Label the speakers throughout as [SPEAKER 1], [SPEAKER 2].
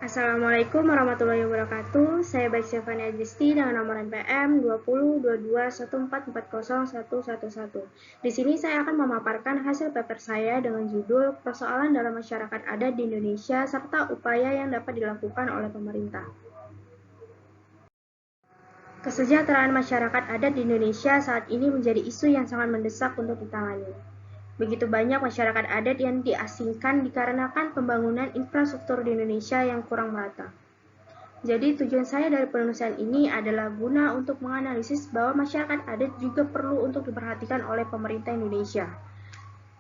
[SPEAKER 1] Assalamualaikum warahmatullahi wabarakatuh. Saya Baik Stefani Agisti dengan nomor NPM 202214401111. Di sini saya akan memaparkan hasil paper saya dengan judul Persoalan dalam Masyarakat Adat di Indonesia serta upaya yang dapat dilakukan oleh pemerintah. Kesejahteraan masyarakat adat di Indonesia saat ini menjadi isu yang sangat mendesak untuk ditangani. Begitu banyak masyarakat adat yang diasingkan dikarenakan pembangunan infrastruktur di Indonesia yang kurang merata. Jadi tujuan saya dari penulisan ini adalah guna untuk menganalisis bahwa masyarakat adat juga perlu untuk diperhatikan oleh pemerintah Indonesia.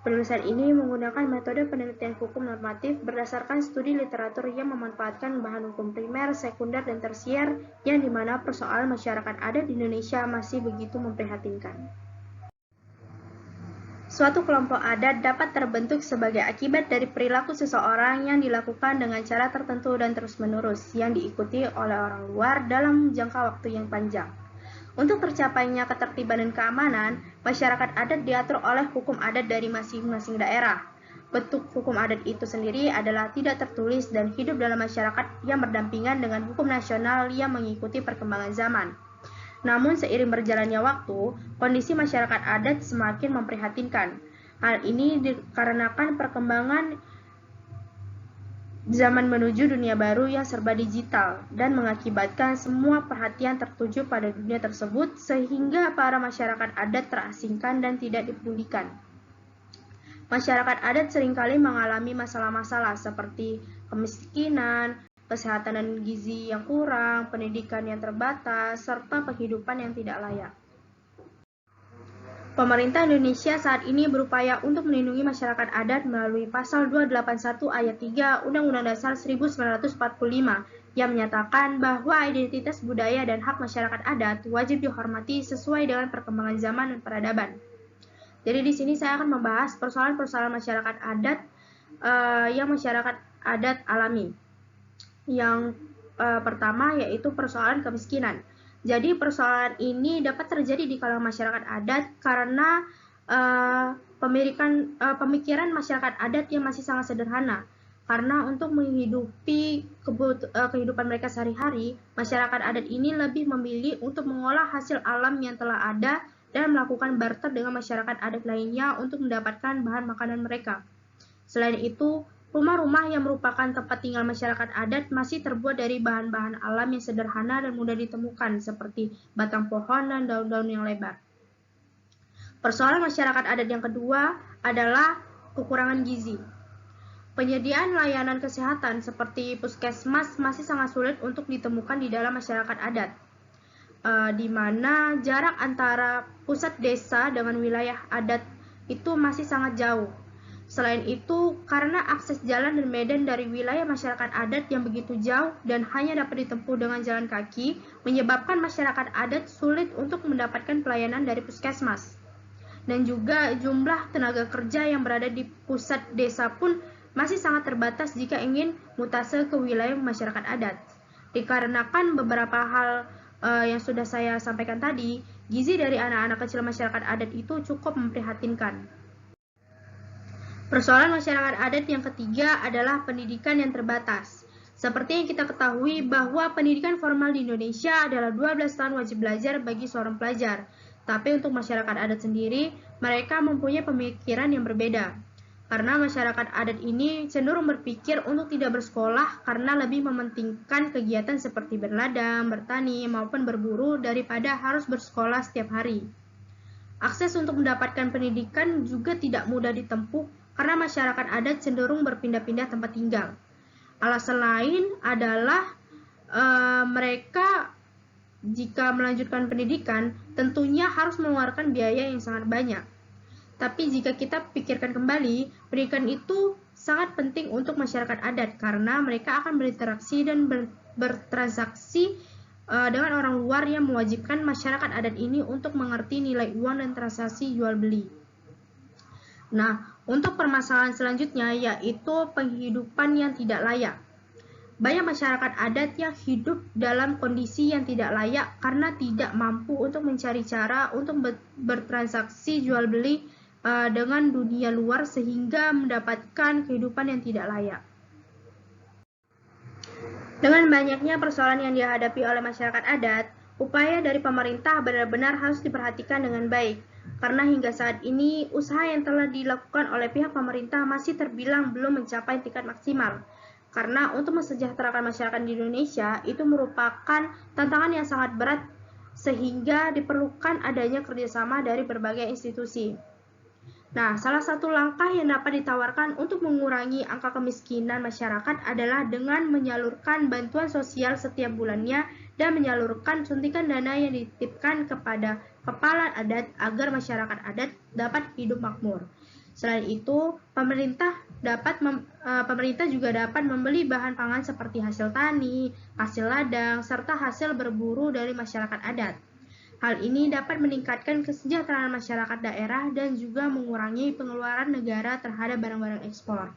[SPEAKER 1] Penulisan ini menggunakan metode penelitian hukum normatif berdasarkan studi literatur yang memanfaatkan bahan hukum primer, sekunder, dan tersier yang dimana persoalan masyarakat adat di Indonesia masih begitu memprihatinkan. Suatu kelompok adat dapat terbentuk sebagai akibat dari perilaku seseorang yang dilakukan dengan cara tertentu dan terus-menerus yang diikuti oleh orang luar dalam jangka waktu yang panjang. Untuk tercapainya ketertiban dan keamanan, masyarakat adat diatur oleh hukum adat dari masing-masing daerah. Bentuk hukum adat itu sendiri adalah tidak tertulis dan hidup dalam masyarakat yang berdampingan dengan hukum nasional yang mengikuti perkembangan zaman. Namun seiring berjalannya waktu, kondisi masyarakat adat semakin memprihatinkan. Hal ini dikarenakan perkembangan zaman menuju dunia baru yang serba digital dan mengakibatkan semua perhatian tertuju pada dunia tersebut sehingga para masyarakat adat terasingkan dan tidak dipedulikan. Masyarakat adat seringkali mengalami masalah-masalah seperti kemiskinan, kesehatan dan gizi yang kurang, pendidikan yang terbatas, serta penghidupan yang tidak layak. Pemerintah Indonesia saat ini berupaya untuk melindungi masyarakat adat melalui Pasal 281 Ayat 3 Undang-Undang Dasar 1945 yang menyatakan bahwa identitas budaya dan hak masyarakat adat wajib dihormati sesuai dengan perkembangan zaman dan peradaban. Jadi di sini saya akan membahas persoalan-persoalan masyarakat adat yang masyarakat adat alami. Yang pertama yaitu persoalan kemiskinan. Jadi persoalan ini dapat terjadi di kalangan masyarakat adat karena pemikiran masyarakat adat yang masih sangat sederhana. Karena untuk menghidupi kehidupan mereka sehari-hari, masyarakat adat ini lebih memilih untuk mengolah hasil alam yang telah ada dan melakukan barter dengan masyarakat adat lainnya untuk mendapatkan bahan makanan mereka. Selain itu, rumah-rumah yang merupakan tempat tinggal masyarakat adat masih terbuat dari bahan-bahan alam yang sederhana dan mudah ditemukan, seperti batang pohon dan daun-daun yang lebar. Persoalan masyarakat adat yang kedua adalah kekurangan gizi. Penyediaan layanan kesehatan seperti puskesmas masih sangat sulit untuk ditemukan di dalam masyarakat adat, di mana jarak antara pusat desa dengan wilayah adat itu masih sangat jauh. Selain itu, karena akses jalan dan medan dari wilayah masyarakat adat yang begitu jauh dan hanya dapat ditempuh dengan jalan kaki, menyebabkan masyarakat adat sulit untuk mendapatkan pelayanan dari puskesmas. Dan juga jumlah tenaga kerja yang berada di pusat desa pun masih sangat terbatas jika ingin mutase ke wilayah masyarakat adat. Dikarenakan beberapa hal yang sudah saya sampaikan tadi, gizi dari anak-anak kecil masyarakat adat itu cukup memprihatinkan. Persoalan masyarakat adat yang ketiga adalah pendidikan yang terbatas. Seperti yang kita ketahui bahwa pendidikan formal di Indonesia adalah 12 tahun wajib belajar bagi seorang pelajar. Tapi untuk masyarakat adat sendiri, mereka mempunyai pemikiran yang berbeda. Karena masyarakat adat ini cenderung berpikir untuk tidak bersekolah karena lebih mementingkan kegiatan seperti berladang, bertani, maupun berburu daripada harus bersekolah setiap hari. Akses untuk mendapatkan pendidikan juga tidak mudah ditempuh karena masyarakat adat cenderung berpindah-pindah tempat tinggal. Alasan lain adalah mereka jika melanjutkan pendidikan tentunya harus mengeluarkan biaya yang sangat banyak. Tapi jika kita pikirkan kembali, pendidikan itu sangat penting untuk masyarakat adat karena mereka akan berinteraksi dan bertransaksi dengan orang luar yang mewajibkan masyarakat adat ini untuk mengerti nilai uang dan transaksi jual beli. Nah, untuk permasalahan selanjutnya yaitu penghidupan yang tidak layak. Banyak masyarakat adat yang hidup dalam kondisi yang tidak layak karena tidak mampu untuk mencari cara untuk bertransaksi jual beli dengan dunia luar sehingga mendapatkan kehidupan yang tidak layak. Dengan banyaknya persoalan yang dihadapi oleh masyarakat adat, upaya dari pemerintah benar-benar harus diperhatikan dengan baik. Karena hingga saat ini, usaha yang telah dilakukan oleh pihak pemerintah masih terbilang belum mencapai tingkat maksimal. Karena untuk mensejahterakan masyarakat di Indonesia, itu merupakan tantangan yang sangat berat sehingga diperlukan adanya kerjasama dari berbagai institusi. Nah, salah satu langkah yang dapat ditawarkan untuk mengurangi angka kemiskinan masyarakat adalah dengan menyalurkan bantuan sosial setiap bulannya dan menyalurkan suntikan dana yang dititipkan kepada kepala adat agar masyarakat adat dapat hidup makmur. Selain itu, pemerintah juga dapat membeli bahan pangan seperti hasil tani, hasil ladang, serta hasil berburu dari masyarakat adat. Hal ini dapat meningkatkan kesejahteraan masyarakat daerah dan juga mengurangi pengeluaran negara terhadap barang-barang ekspor.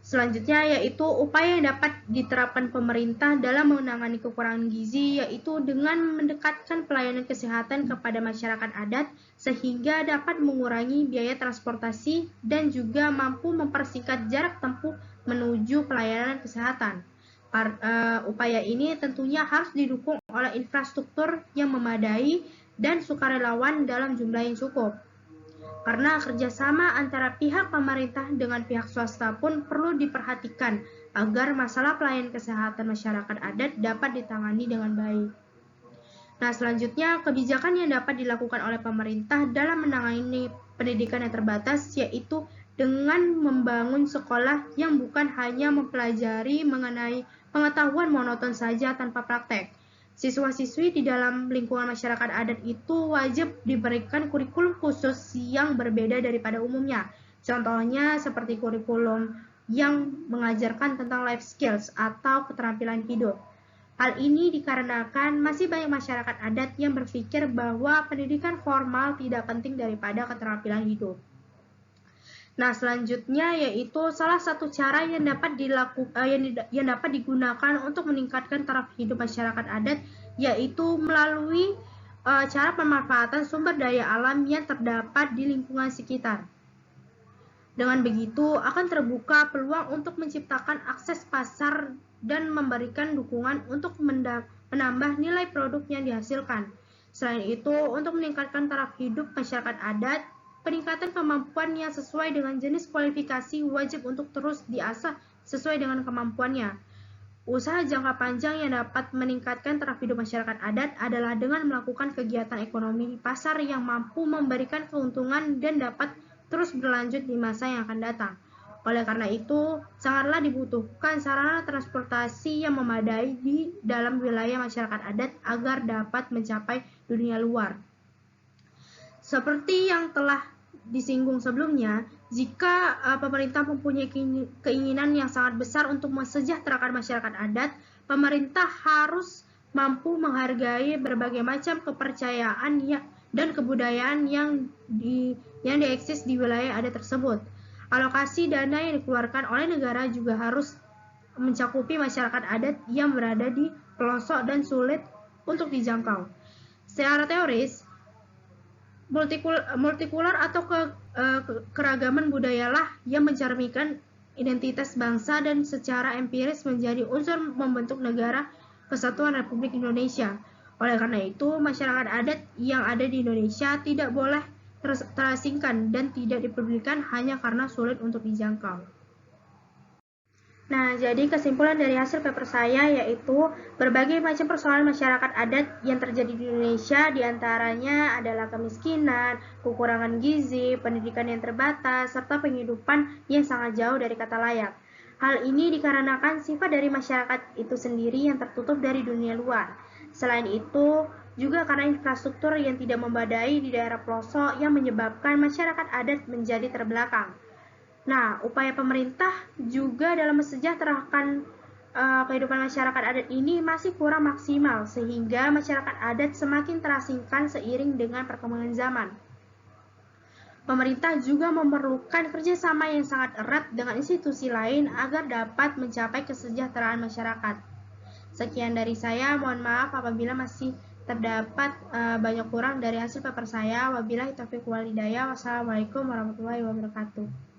[SPEAKER 1] Selanjutnya yaitu upaya yang dapat diterapkan pemerintah dalam menangani kekurangan gizi, yaitu dengan mendekatkan pelayanan kesehatan kepada masyarakat adat sehingga dapat mengurangi biaya transportasi dan juga mampu mempersingkat jarak tempuh menuju pelayanan kesehatan. Upaya ini tentunya harus didukung oleh infrastruktur yang memadai dan sukarelawan dalam jumlah yang cukup. Karena kerjasama antara pihak pemerintah dengan pihak swasta pun perlu diperhatikan agar masalah pelayanan kesehatan masyarakat adat dapat ditangani dengan baik. Nah, selanjutnya kebijakan yang dapat dilakukan oleh pemerintah dalam menangani pendidikan yang terbatas yaitu dengan membangun sekolah yang bukan hanya mempelajari mengenai pengetahuan monoton saja tanpa praktek. Siswa-siswi di dalam lingkungan masyarakat adat itu wajib diberikan kurikulum khusus yang berbeda daripada umumnya. Contohnya seperti kurikulum yang mengajarkan tentang life skills atau keterampilan hidup. Hal ini dikarenakan masih banyak masyarakat adat yang berpikir bahwa pendidikan formal tidak penting daripada keterampilan hidup. Nah, selanjutnya yaitu salah satu cara yang dapat digunakan untuk meningkatkan taraf hidup masyarakat adat yaitu melalui cara pemanfaatan sumber daya alam yang terdapat di lingkungan sekitar. Dengan begitu, akan terbuka peluang untuk menciptakan akses pasar dan memberikan dukungan untuk menambah nilai produk yang dihasilkan. Selain itu, untuk meningkatkan taraf hidup masyarakat adat, peningkatan kemampuan yang sesuai dengan jenis kualifikasi wajib untuk terus diasah sesuai dengan kemampuannya. Usaha jangka panjang yang dapat meningkatkan taraf hidup masyarakat adat adalah dengan melakukan kegiatan ekonomi di pasar yang mampu memberikan keuntungan dan dapat terus berlanjut di masa yang akan datang. Oleh karena itu, sangatlah dibutuhkan sarana transportasi yang memadai di dalam wilayah masyarakat adat agar dapat mencapai dunia luar. Seperti yang telah disinggung sebelumnya, jika pemerintah mempunyai keinginan yang sangat besar untuk mensejahterakan masyarakat adat, pemerintah harus mampu menghargai berbagai macam kepercayaan dan kebudayaan yang dieksis di wilayah adat tersebut. Alokasi dana yang dikeluarkan oleh negara juga harus mencakupi masyarakat adat yang berada di pelosok dan sulit untuk dijangkau. Secara teoris, multikular atau keragaman budayalah yang mencerminkan identitas bangsa dan secara empiris menjadi unsur membentuk negara Kesatuan Republik Indonesia. Oleh karena itu, masyarakat adat yang ada di Indonesia tidak boleh terasingkan dan tidak dipedulikan hanya karena sulit untuk dijangkau. Nah, jadi kesimpulan dari hasil paper saya yaitu berbagai macam persoalan masyarakat adat yang terjadi di Indonesia diantaranya adalah kemiskinan, kekurangan gizi, pendidikan yang terbatas, serta penghidupan yang sangat jauh dari kata layak. Hal ini dikarenakan sifat dari masyarakat itu sendiri yang tertutup dari dunia luar. Selain itu, juga karena infrastruktur yang tidak memadai di daerah pelosok yang menyebabkan masyarakat adat menjadi terbelakang. Nah, upaya pemerintah juga dalam mensejahterakan kehidupan masyarakat adat ini masih kurang maksimal sehingga masyarakat adat semakin terasingkan seiring dengan perkembangan zaman. Pemerintah juga memerlukan kerjasama yang sangat erat dengan institusi lain agar dapat mencapai kesejahteraan masyarakat. Sekian dari saya, mohon maaf apabila masih terdapat banyak kurang dari hasil paper saya. Wabillahi taufiq wal hidayah. Wassalamualaikum warahmatullahi wabarakatuh.